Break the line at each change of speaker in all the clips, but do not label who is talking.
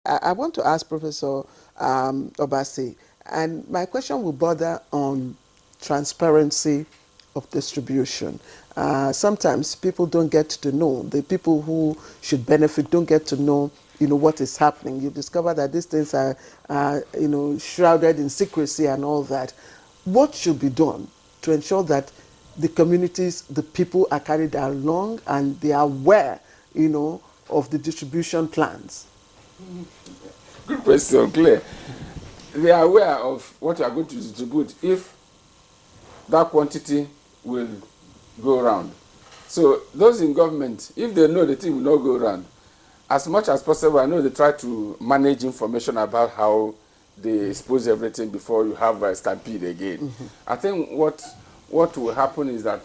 I want to ask Professor Obasi, and my question will border on transparency of distribution. Sometimes people don't get to know, the people who should benefit don't get to know, what is happening. You discover that these things are, shrouded in secrecy and all that. What should be done to ensure that the communities, the people are carried along and they are aware, of the distribution plans?
Good question, Claire. They are aware of what you are going to distribute if that quantity will go around. So those in government, if they know the thing will not go around, as much as possible, I know they try to manage information about how they expose everything before you have a stampede again. Mm-hmm. I think what will happen is that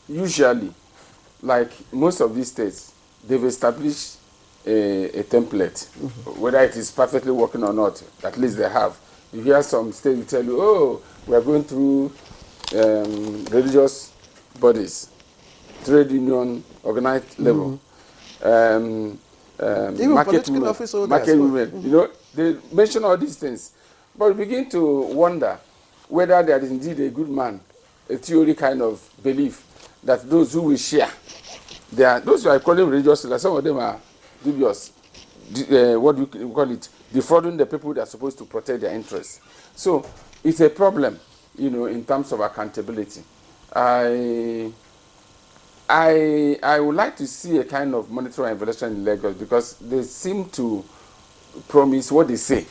usually, like most of these states, they've established a template, mm-hmm. whether it is perfectly working or not. At least they have. You hear some states will tell you, oh, we are going through religious bodies, trade union, organized level, market women, mm-hmm. They mention all these things. But we begin to wonder whether there is indeed a good man, a theory kind of belief that those who will share, those who are calling religious, some of them are dubious, what do you call it, defrauding the people that are supposed to protect their interests. So it's a problem, in terms of accountability. I would like to see a kind of monitoring and evaluation in Lagos, because they seem to promise what they say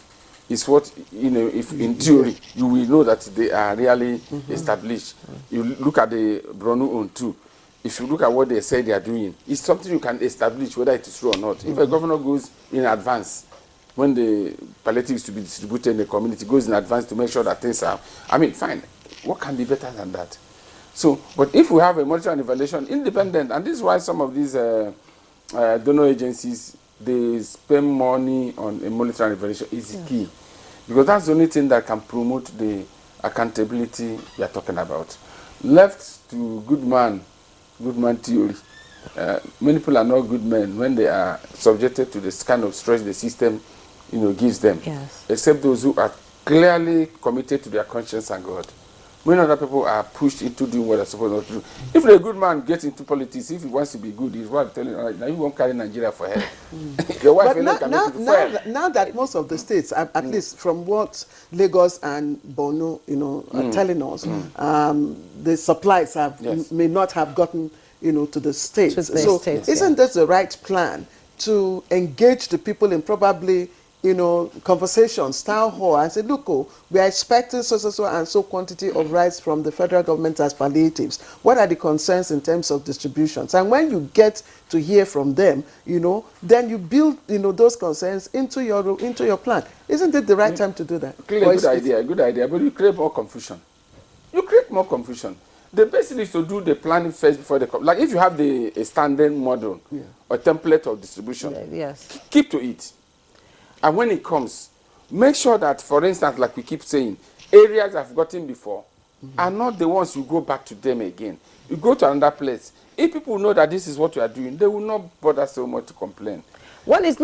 is what, if in theory you will know that they are really established. You look at the Bronu own too. If you look at what they say they are doing, it's something you can establish whether it is true or not. If a governor goes in advance, when the palliatives to be distributed in the community, goes in advance to make sure that things are, fine. What can be better than that? So, but if we have a monitoring and evaluation, independent, and this is why some of these donor agencies, they spend money on a monitoring and evaluation, is key. Because that's the only thing that can promote the accountability we are talking about. Left to good man theory. Many people are not good men when they are subjected to this kind of stress the system, gives them.
Yes.
Except those who are clearly committed to their conscience and God. Many other people are pushed into doing what they're supposed not to do. If a good man gets into politics, if he wants to be good, his wife telling him, now you won't carry Nigeria for help. Your wife
now that most of the states, at least from what Lagos and Borno, are telling us, the supplies may not have gotten, to the states. Isn't this the right plan to engage the people in probably conversations, town hall, and say, look, we are expecting so and so quantity of rice from the federal government as palliatives. What are the concerns in terms of distributions? And when you get to hear from them, then you build, those concerns into your plan. Isn't it the right time to do that?
Clearly, good idea, but you create more confusion. The best is to do the planning first before like if you have a standard model or template of distribution, keep to it. And when it comes, make sure that, for instance, like we keep saying, areas I've gotten before are not the ones you go back to them again. You go to another place. If people know that this is what you are doing, they will not bother so much to complain.
Well, it's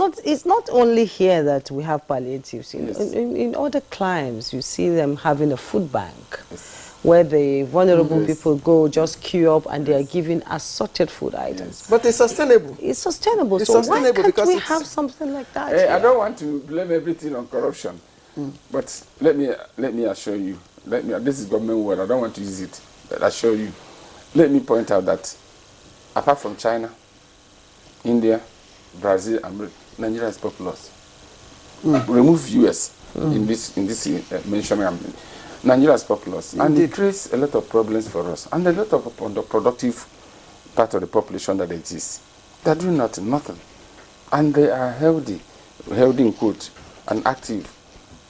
not only here that we have palliatives. In other climes, you see them having a food bank. Where the vulnerable people go, just queue up, and they are given assorted food items.
But it's sustainable.
It's sustainable. So why can't we have something like that?
I don't want to blame everything on corruption, but let me assure you. This is government word. I don't want to use it, but I assure you. Let me point out that apart from China, India, Brazil, and Nigeria is populous. Remove US in this mentioning. Nigeria is populous, and it creates a lot of problems for us, and a lot of productive part of the population that exists. They're doing nothing, and they are healthy in quote, and active,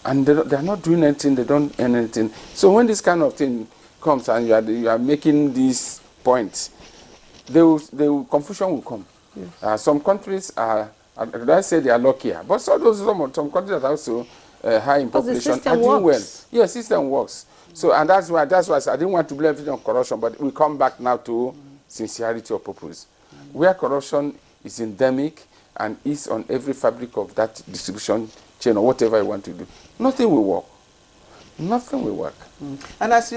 and they're not doing anything. They don't earn anything. So when this kind of thing comes, and you are making these points, confusion will come. Yes. Some countries are, I say they are luckier, but some countries are also high in population are doing well. Yes, system works. So, and that's why I didn't want to blame everything on corruption, but we come back now to sincerity of purpose. Where corruption is endemic, and ease on every fabric of that distribution chain or whatever you want to do, nothing will work. Nothing will work.
And as you